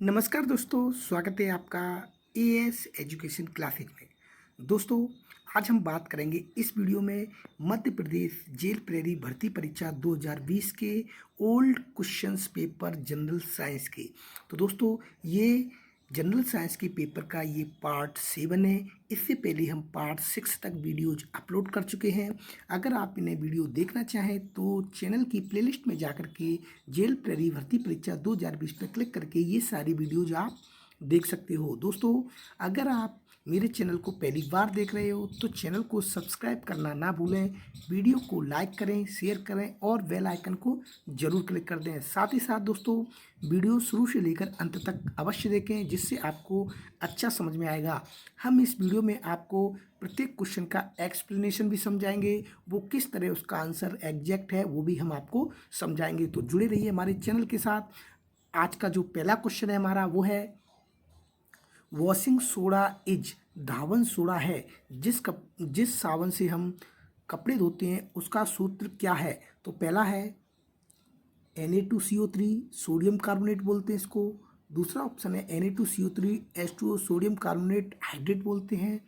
नमस्कार दोस्तों, स्वागत है आपका एएस एजुकेशन क्लासेज में। दोस्तों, आज हम बात करेंगे इस वीडियो में मध्य प्रदेश जेल प्रेरी भर्ती परीक्षा 2020 के old questions paper general science के। तो दोस्तों, ये जनरल साइंस के पेपर का ये पार्ट 7 है। इससे पहले हम पार्ट 6 तक वीडियोज अपलोड कर चुके हैं। अगर आप इन्हें वीडियो देखना चाहें तो चैनल की प्लेलिस्ट में जाकर के जेल प्रेरी भर्ती परीक्षा 2020 पर क्लिक करके ये सारी वीडियोज आप देख सकते हो। दोस्तों, अगर आप मेरे चैनल को पहली बार देख रहे हो तो चैनल को सब्सक्राइब करना ना भूलें, वीडियो को लाइक करें, शेयर करें और बेल आइकन को जरूर क्लिक कर दें। साथ ही साथ दोस्तों, वीडियो शुरू से लेकर अंत तक अवश्य देखें, जिससे आपको अच्छा समझ में आएगा। हम इस वीडियो में आपको प्रत्येक क्वेश्चन का एक्सप्लेनेशन भी समझाएंगे, वो किस तरह उसका आंसर एग्जैक्ट है वो भी हम आपको समझाएंगे। तो जुड़े रहिए हमारे चैनल के साथ। आज का जो पहला क्वेश्चन है हमारा वो है, washing soda is Dhawan soda है जिस साबुन से हम कपड़े धोते हैं उसका सूत्र क्या है। तो पहला है Na2CO3 सोडियम कार्बोनेट बोलते हैं इसको। दूसरा ऑप्शन है Na2CO3H2O सोडियम कार्बोनेट हाइड्रेट बोलते हैं।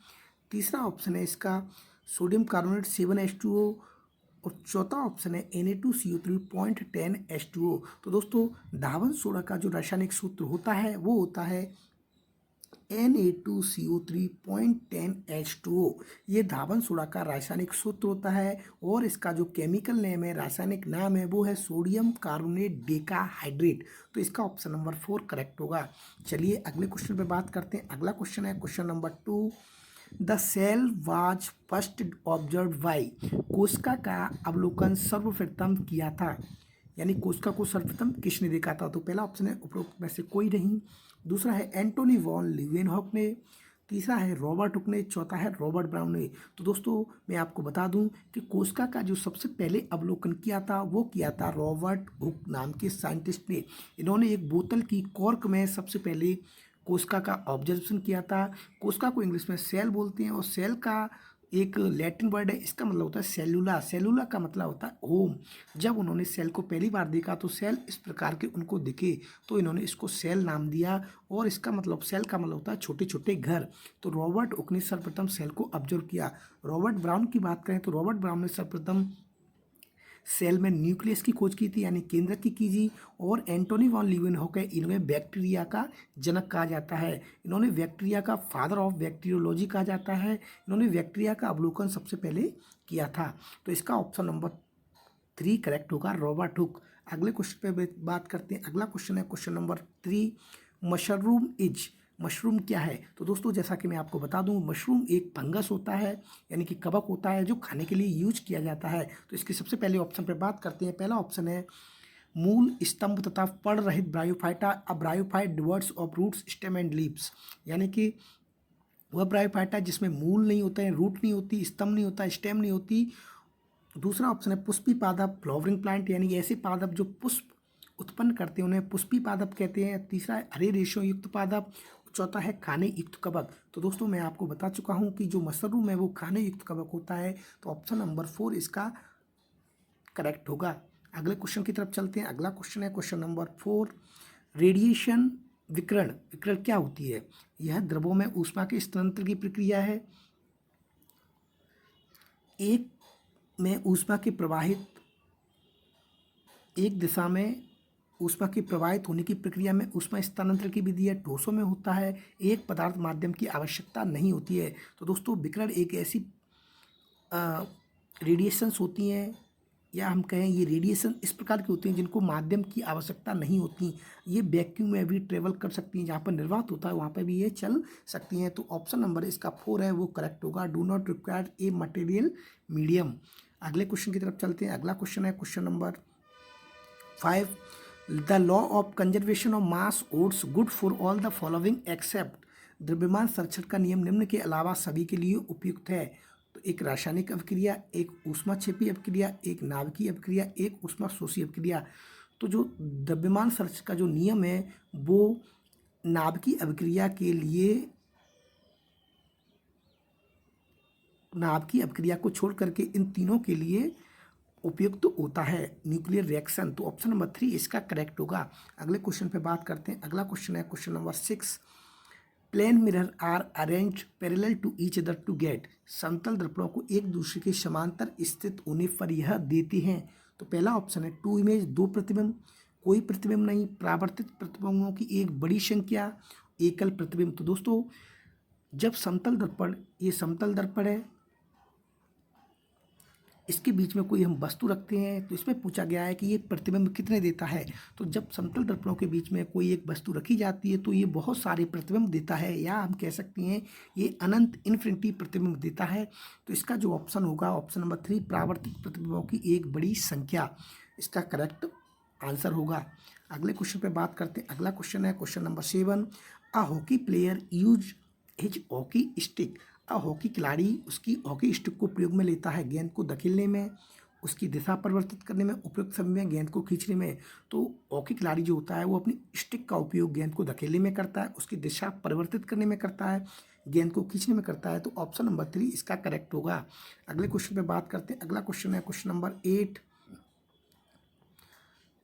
तीसरा ऑप्शन है इसका सोडियम कार्बोनेट 7H2O। और चौथा ऑप्शन है Na2CO3.10H2O। तो दोस्तों, धावन सोडा का जो रासायनिक सूत्र होता है वो होता है Na2CO3.10H2O। ये धावन सोडा का रासायनिक सूत्र होता है और इसका जो केमिकल नेम है, रासायनिक नाम है, वो है सोडियम कार्बोनेट डेकाहाइड्रेट। तो इसका ऑप्शन नंबर 4 करेक्ट होगा। चलिए अगले क्वेश्चन पे बात करते हैं। अगला क्वेश्चन है question number 2। The cell was first observe by. कोशिका का अवलोकन सर्वप्रथम किया था, यानी कोशिका को सर्वप्रथम किसने देखा था। तो पहला ऑप्शन है उपरोक्त में से कोई नहीं। दूसरा है एंटोनी वॉन लीवेनहॉक ने। तीसरा है रॉबर्ट हुक ने। चौथा है रॉबर्ट ब्राउन ने। तो दोस्तों, मैं आपको बता दूं कि कोशिका का जो सबसे पहले अवलोकन किया था वो किया था रॉबर्ट हुक नाम के साइंटिस्ट ने। इन्होंने एक बोतल की कॉर्क में सबसे पहले कोशिका का ऑब्जर्वेशन किया था। कोशिका को इंग्लिश में सेल बोलते हैं और सेल का एक लैटिन वर्ड है, इसका मतलब होता है सेलुला। सेलुला का मतलब होता है होम। जब उन्होंने सेल को पहली बार देखा तो सेल इस प्रकार के उनको दिखे, तो इन्होंने इसको सेल नाम दिया। और इसका मतलब सेल का मतलब होता है छोटे छोटे घर। तो रॉबर्ट हुक ने सर्वप्रथम सेल को ऑब्जर्व किया। रॉबर्ट ब्राउन की बात करें तो रॉबर्ट ब्राउन ने सर्वप्रथम सेल में न्यूक्लियस की खोज की थी, यानी केंद्रक की जी। और एंटोनी वॉन लीवेनहॉक है, इन्हें बैक्टीरिया का जनक कहा जाता है। इन्होंने बैक्टीरिया का फादर ऑफ बैक्टीरियोलॉजी कहा जाता है। इन्होंने बैक्टीरिया का अवलोकन सबसे पहले किया था। तो इसका ऑप्शन नंबर 3 करेक्ट होगा, रॉबर्ट हुक। अगले क्वेश्चन पे बात करते हैं। अगला क्वेश्चन है question number 3। Mushroom is. Mushroom क्या है। तो दोस्तों, जैसा कि मैं आपको बता दूं, मशरूम एक फंगस होता है, यानी कि कवक होता है जो खाने के लिए यूज किया जाता है। तो इसके सबसे पहले ऑप्शन पर बात करते हैं। पहला ऑप्शन है मूल, स्तंभ तथा पड़ रहित ब्रायोफाइटा। अ ब्रायोफाइट डिवर्स of roots stem and leaves, यानी कि वह ब्रायोफाइटा जिसमें मूल नहीं होता है, रूट नहीं होती, स्तंभ नहीं होता, स्टेम नहीं होती। दूसरा ऑप्शन है पुष्पी पादप, फ्लावरिंग प्लांट, यानी ऐसे पादप जो पुष्प उत्पन्न करते हैं उन्हें पुष्पी पादप कहते हैं। तीसरा है हरे रेशों युक्त पादप। चौथा है खाने युक्त कवक। तो दोस्तों, मैं आपको बता चुका हूं कि जो मशरूम है वो खाने युक्त कवक होता है। तो ऑप्शन नंबर 4 इसका करेक्ट होगा। अगले क्वेश्चन की तरफ चलते हैं। अगला क्वेश्चन है क्वेश्चन नंबर 4। रेडिएशन विकिरण। विकिरण क्या होती है। यह द्रवों में ऊष्मा के स्थानांतरण की प्रक्रिया है। एक में ऊष्मा के प्रवाहित एक दिशा में ऊष्मा की प्रवाहित होने की प्रक्रिया में ऊष्मा स्थानांतरण की विधि है। ठोसों में होता है। एक पदार्थ माध्यम की आवश्यकता नहीं होती है। तो दोस्तों, विकिरण एक ऐसी रेडिएशंस होती हैं, या हम कहें ये रेडिएशन इस प्रकार की होती हैं जिनको माध्यम की आवश्यकता नहीं होती। ये वैक्यूम में भी ट्रेवल कर सकती हैं, जहाँ पर निर्वात होता है वहाँ पर भी ये चल सकती हैं। तो ऑप्शन नंबर इसका 4 है वो करेक्ट होगा। Do not require a material medium. अगले क्वेश्चन की तरफ चलते हैं। अगला क्वेश्चन है question number 5। The law of conservation of mass holds good for all the following except. द्रव्यमान संरक्षण का नियम निम्न के अलावा सभी के लिए उपयुक्त है। तो एक रासायनिक अभिक्रिया, एक ऊष्माक्षेपी अभिक्रिया, एक नाभिकीय अभिक्रिया, एक ऊष्माशोषी अभिक्रिया। तो जो द्रव्यमान संरक्षण का जो नियम है वो नाभिकीय अभिक्रिया के लिए, नाभिकीय अभिक्रिया को छोड़ करके इन तीनों के लिए उपयुक्त होता है न्यूक्लियर रिएक्शन, तो ऑप्शन नंबर 3 इसका करेक्ट होगा। अगले क्वेश्चन पे बात करते हैं। अगला क्वेश्चन है question number 6। Plane mirror are arranged parallel to each other to get. समतल दर्पणों को एक दूसरे के समांतर स्थित होने पर यह देते हैं। तो पहला ऑप्शन है टू इमेज, दो प्रतिबिंब, कोई प्रतिबिंब नहीं, परावर्तित प्रतिबिंबों की एक बड़ी संख्या, एकल प्रतिबिंब। तो दोस्तों जब समतल दर्पण, ये समतल दर्पण है, इसके बीच में कोई हम वस्तु रखते हैं तो इसमें पूछा गया है कि ये प्रतिबिंब कितने देता है। तो जब समतल दर्पणों के बीच में कोई एक वस्तु रखी जाती है तो ये बहुत सारे प्रतिबिंब देता है, या हम कह सकते हैं ये अनंत इन्फिनिटी प्रतिबिंब देता है। तो इसका जो ऑप्शन होगा ऑप्शन नंबर 3 परावर्तित प्रतिबिंबों की एक बड़ी संख्या इसका करेक्ट आंसर होगा। अगले क्वेश्चन पे बात करते हैं। अगला क्वेश्चन है question number 7। A hockey player use his hockey stick. Hockey खिलाड़ी उसकी हॉकी स्टिक को प्रयोग में लेता है गेंद को धकेलने में, उसकी दिशा परिवर्तित करने में, उपयुक्त समय में गेंद को खींचने में। तो हॉकी खिलाड़ी जो होता है वो अपनी स्टिक का उपयोग गेंद को धकेलने में करता है, उसकी दिशा परिवर्तित करने में करता है, गेंद को खींचने में करता है। तो ऑप्शन नंबर 3 इसका करेक्ट होगा। अगले क्वेश्चन पे बात करते हैं। अगला क्वेश्चन है question number 8।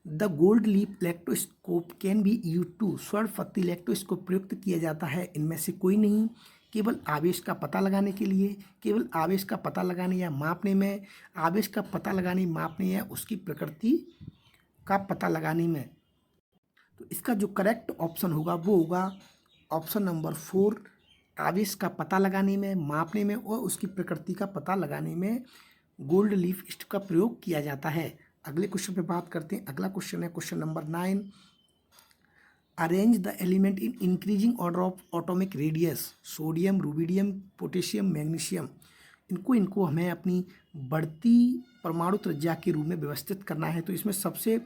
The gold leaf electroscope can be use to. स्वर्ण पत्ती इलेक्ट्रोस्कोप प्रयुक्त किया जाता है इनमें से कोई नहीं। केवल आवेश का पता लगाने के लिए, केवल आवेश का पता लगाने या मापने में, आवेश का पता लगाने मापने या उसकी प्रकृति का पता लगाने में। तो इसका जो करेक्ट ऑप्शन होगा वो होगा ऑप्शन नंबर 4 आवेश का पता लगाने में, मापने में और उसकी प्रकृति का पता लगाने में गोल्ड लीफ स्टिक का प्रयोग किया जाता है। अगले क्वेश्चन पे बात करते हैं। अगला क्वेश्चन है question number 9। Arrange the element in increasing order of atomic radius. Sodium, rubidium, potassium, magnesium, इनको हमें अपनी बढ़ती परमाणु त्रिज्या के रूप में व्यवस्थित करना है। तो इसमें सबसे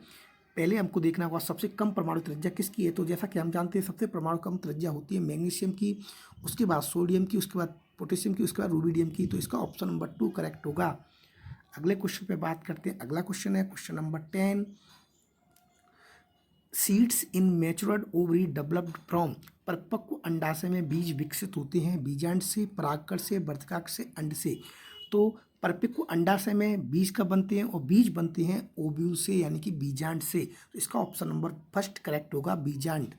पहले हमको देखना होगा सबसे कम परमाणु त्रिज्या किसकी है। तो जैसा कि हम जानते हैं सबसे परमाणु कम त्रिज्या होती है मैग्नीशियम की, उसके बाद सोडियम की, उसके बाद पोटेशियम की, उसके बाद रुबिडियम की। तो इसका ऑप्शन नंबर 2 करेक्ट होगा। अगले क्वेश्चन पे बात करते हैं। अगला क्वेश्चन है question number 10। Seeds in matured ovary developed from. परिपक्व अंडाशय में बीज विकसित होते हैं बीजांड से, परागकण से, वर्तिकाग्र से, अंड से। तो परिपक्व अंडाशय में बीज कब बनते हैं, और बीज बनते हैं ओव्यूल से यानी कि बीजांड से। तो इसका ऑप्शन नंबर 1 करेक्ट होगा, बीजांड।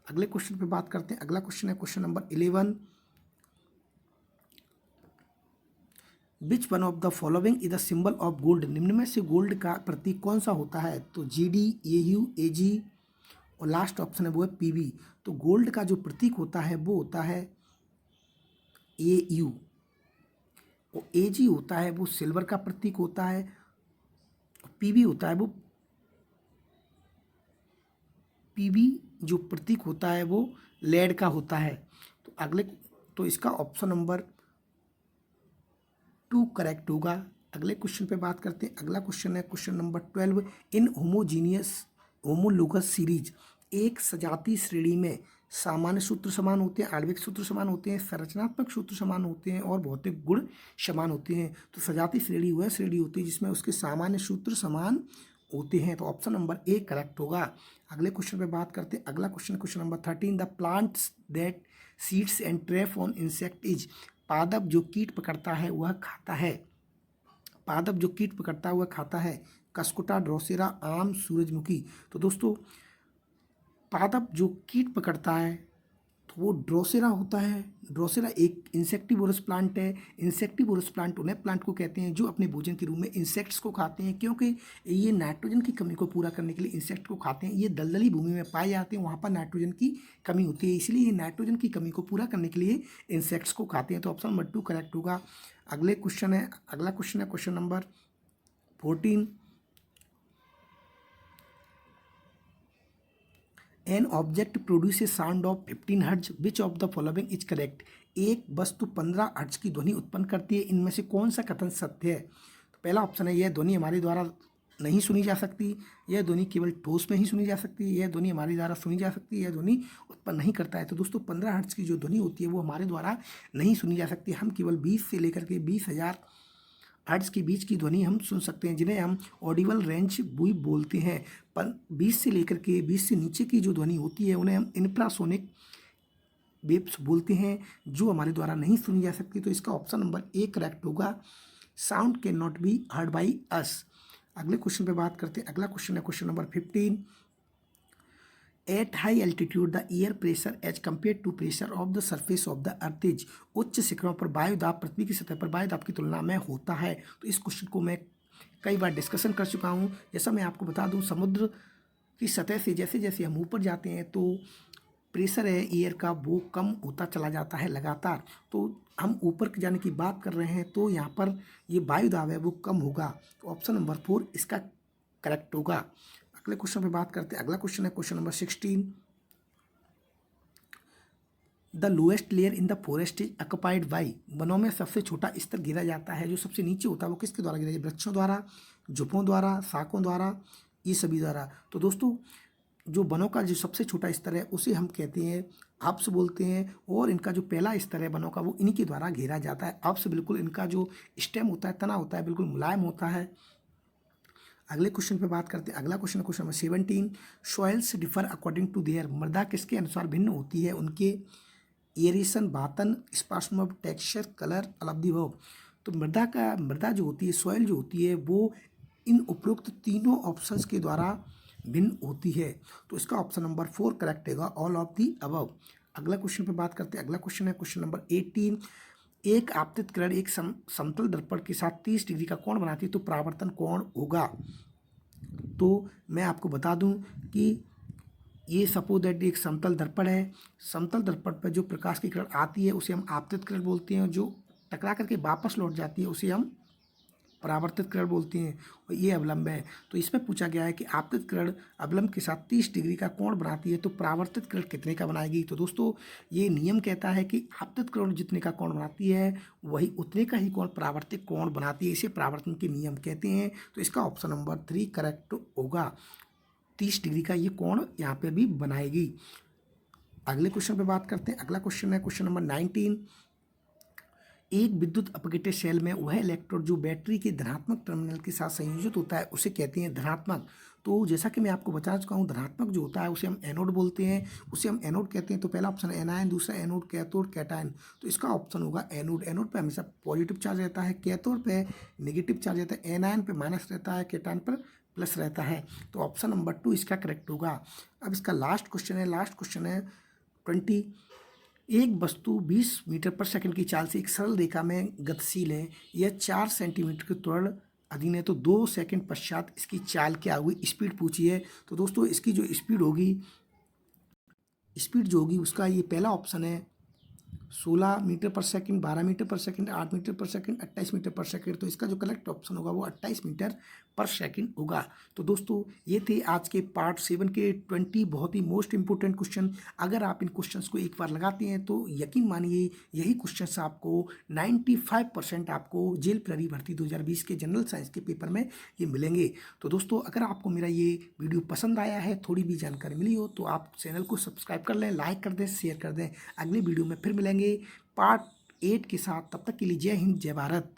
अगले क्वेश्चन पे बात करते हैं। अगला क्वेश्चन है question number 11। Which one of the following is the symbol of gold. निम्न में से गोल्ड का प्रतीक कौन सा होता है। तो GD, AU, AG और लास्ट ऑप्शन है वो है PB। तो गोल्ड का जो प्रतीक होता है वो होता है AU, और AG होता है वो सिल्वर का प्रतीक होता है, PB होता है वो PB जो प्रतीक होता है वो लेड का होता है। तो इसका ऑप्शन नंबर 2 करेक्ट होगा। अगले क्वेश्चन पे बात करते हैं। अगला क्वेश्चन है क्वेश्चन नंबर 12। इन होमोलोगस सीरीज। एक सजातीय श्रेणी में सामान्य सूत्र समान होते हैं, आणविक सूत्र समान होते हैं, संरचनात्मक सूत्र समान होते हैं और भौतिक गुण समान होते हैं। तो सजातीय श्रेणी वह श्रेणी होती है जिसमें उसके सामान्य सूत्र समान होते हैं। तो ऑप्शन नंबर 1 करेक्ट होगा। अगले क्वेश्चन पे बात करते हैं। अगला question question number 13। The plants that seeds and trap on insect is. पादप जो कीट पकड़ता है वह खाता है। पादप जो कीट पकड़ता है वह खाता है। कसकुटा, ड्रोसेरा, आम, सूरजमुखी। तो दोस्तों पादप जो कीट पकड़ता है तो वो ड्रोसेरा होता है। ड्रोसेरा एक इंसेक्टिवोरस प्लांट है। इंसेक्टिवोरस प्लांट उन्हें प्लांट को कहते हैं जो अपने भोजन के रूप में इंसेक्ट्स को खाते हैं, क्योंकि ये नाइट्रोजन की कमी को पूरा करने के लिए इंसेक्ट को खाते हैं। ये दलदली भूमि में पाए जाते हैं, वहाँ पर नाइट्रोजन की कमी होती है, इसलिए ये नाइट्रोजन की कमी को पूरा करने के लिए इंसेक्ट्स को खाते हैं। तो ऑप्शन नंबर 2 करेक्ट होगा। अगला क्वेश्चन है question number 14। An object produce a sound of 15 hertz, which of the following is correct. एक वस्तु 15 हर्ट्ज की ध्वनि उत्पन्न करती है, इनमें से कौन सा कथन सत्य है। तो पहला ऑप्शन है यह ध्वनि हमारे द्वारा नहीं सुनी जा सकती, यह ध्वनि केवल ठोस में ही सुनी जा सकती है, यह ध्वनि हमारे द्वारा सुनी जा सकती है, यह ध्वनि उत्पन्न नहीं करता है। तो दोस्तों 15 हर्ट्ज की जो ध्वनि होती है वो हमारे द्वारा नहीं सुनी जा सकती। हम केवल 20 से लेकर के 20,000 हर्ट्ज के बीच की ध्वनि हम सुन सकते हैं, जिन्हें हम ऑडिबल रेंज भी बोलते हैं। पर 20 से लेकर के 20 से नीचे की जो ध्वनि होती है उन्हें हम इंफ्रासोनिक वेव्स बोलते हैं, जो हमारे द्वारा नहीं सुनी जा सकती। तो इसका ऑप्शन नंबर 1 करेक्ट होगा। Sound can not be heard by us. अगले क्वेश्चन पे बात करते हैं। अगला क्वेश्चन है question number 15। At high altitude the air pressure as compare to pressure of the surface of the earth is. उच्च शिखरों पर वायुदाब पृथ्वी की सतह पर वायुदाब की तुलना में होता है। तो इस क्वेश्चन को मैं कई बार डिस्कशन कर चुका हूँ। जैसा मैं आपको बता दूँ, समुद्र की सतह से जैसे जैसे हम ऊपर जाते हैं तो प्रेशर है एयर का वो कम होता चला जाता है लगातार। तो हम ऊपर जाने की बात कर रहे हैं तो यहाँ पर ये वायुदाब है वो कम होगा। तो ऑप्शन नंबर 4 इसका करेक्ट होगा। अगले क्वेश्चन पे बात करते हैं। अगला क्वेश्चन है question number 16। The lowest layer in the forest is occupied by. वनों में सबसे छोटा स्तर गिरा जाता है, जो सबसे नीचे होता है वो किसके द्वारा गिरा जाता है? वृक्षों द्वारा, झुपों द्वारा, शाखों द्वारा, ये सभी द्वारा। तो दोस्तों जो वनों का जो सबसे छोटा स्तर है उसे हम कहते हैं अप्स बोलते हैं, और इनका जो पहला स्तर है वनों का वो इन्हीं के द्वारा घेरा जाता है। अप्स बिल्कुल इनका जो स्टेम होता है, तना होता है, बिल्कुल मुलायम होता है। अगले क्वेश्चन पे बात करते हैं। अगला क्वेश्चन है question number 17। Soils differ according to their. मृदा किसके अनुसार भिन्न होती है? उनके एरेशन, बातन, स्पार्सम, टेक्सचर, कलर, अलब्धिभव। तो मृदा जो होती है, सॉइल जो होती है वो इन उपरोक्त तीनों ऑप्शंस के द्वारा भिन्न होती है। तो इसका ऑप्शन नंबर 4 करेक्ट होगा, ऑल ऑफ दी अबव। अगला क्वेश्चन पे बात करते हैं। अगला क्वेश्चन है क्वेश्चन नंबर 18। एक आपतित किरण एक समतल दर्पण के साथ 30 डिग्री का कोण बनाती है तो परावर्तन कोण होगा। तो मैं आपको बता दूं कि ये सपोज दैट एक समतल दर्पण है। समतल दर्पण पर जो प्रकाश की किरण आती है उसे हम आपतित किरण बोलते हैं, जो टकरा करके वापस लौट जाती है उसे हम परावर्तित किरण बोलते हैं, और ये अवलंब है। तो इसमें पूछा गया है कि आपतित किरण अवलंब के साथ 30 डिग्री का कोण बनाती है तो परावर्तित किरण कितने का बनाएगी? तो दोस्तों ये नियम कहता है कि आपतित किरण जितने का कोण बनाती है वही उतने का ही कोण परावर्तित कोण बनाती है। इसे परावर्तन के नियम कहते हैं। तो इसका ऑप्शन नंबर 3 करेक्ट होगा। 30 डिग्री का ये कोण यहाँ पर भी बनाएगी। अगले क्वेश्चन पे बात करते हैं। अगला क्वेश्चन है क्वेश्चन नंबर 19। एक विद्युत अपघटित सेल में वह इलेक्ट्रोड जो बैटरी के धनात्मक टर्मिनल के साथ संयोजित होता है उसे कहते हैं धनात्मक। तो जैसा कि मैं आपको बता चुका हूँ, धनात्मक जो होता है उसे हम एनोड बोलते हैं, उसे हम एनोड कहते हैं। तो पहला ऑप्शन एनायन, दूसरा एनोड, कैथोड, कैटायन। तो इसका ऑप्शन होगा एनोड। एनोड पे हमेशा पॉजिटिव चार्ज रहता है, कैथोड पे नेगेटिव चार्ज रहता है, एनायन पे माइनस रहता है, कैटायन पर प्लस रहता है। तो ऑप्शन नंबर 2 इसका करेक्ट होगा। अब इसका लास्ट क्वेश्चन है 20। एक वस्तु 20 मीटर पर सेकंड की चाल से एक सरल रेखा में गतिशील है। यह 4 सेंटीमीटर के त्वरण अधीन है, तो 2 सेकंड पश्चात इसकी चाल क्या होगी? स्पीड पूछी है। तो दोस्तों इसकी जो स्पीड जो होगी उसका ये पहला ऑप्शन है 16 मीटर पर सेकंड, 12 मीटर पर सेकंड, 8 मीटर पर सेकंड, 28 मीटर पर सेकंड। तो इसका जो करेक्ट ऑप्शन होगा वो 28 मीटर पर सेकंड होगा। तो दोस्तों ये थे आज के पार्ट 7 के 20 बहुत ही मोस्ट इंपॉर्टेंट क्वेश्चन। अगर आप इन क्वेश्चंस को एक बार लगाते हैं तो यकीन मानिए यही क्वेश्चंस आपको 95% आपको जेल प्रहरी भर्ती 2020 के जनरल साइंस के पेपर में ये मिलेंगे। तो दोस्तों अगर आपको मेरा ये वीडियो पसंद आया है, थोड़ी भी जानकारी मिली हो, तो आप चैनल को सब्सक्राइब कर लें, लाइक कर दें, शेयर कर दें। अगले वीडियो में फिर मिलेंगे पार्ट 8 के साथ। तब तक के लिए जय हिंद, जय भारत।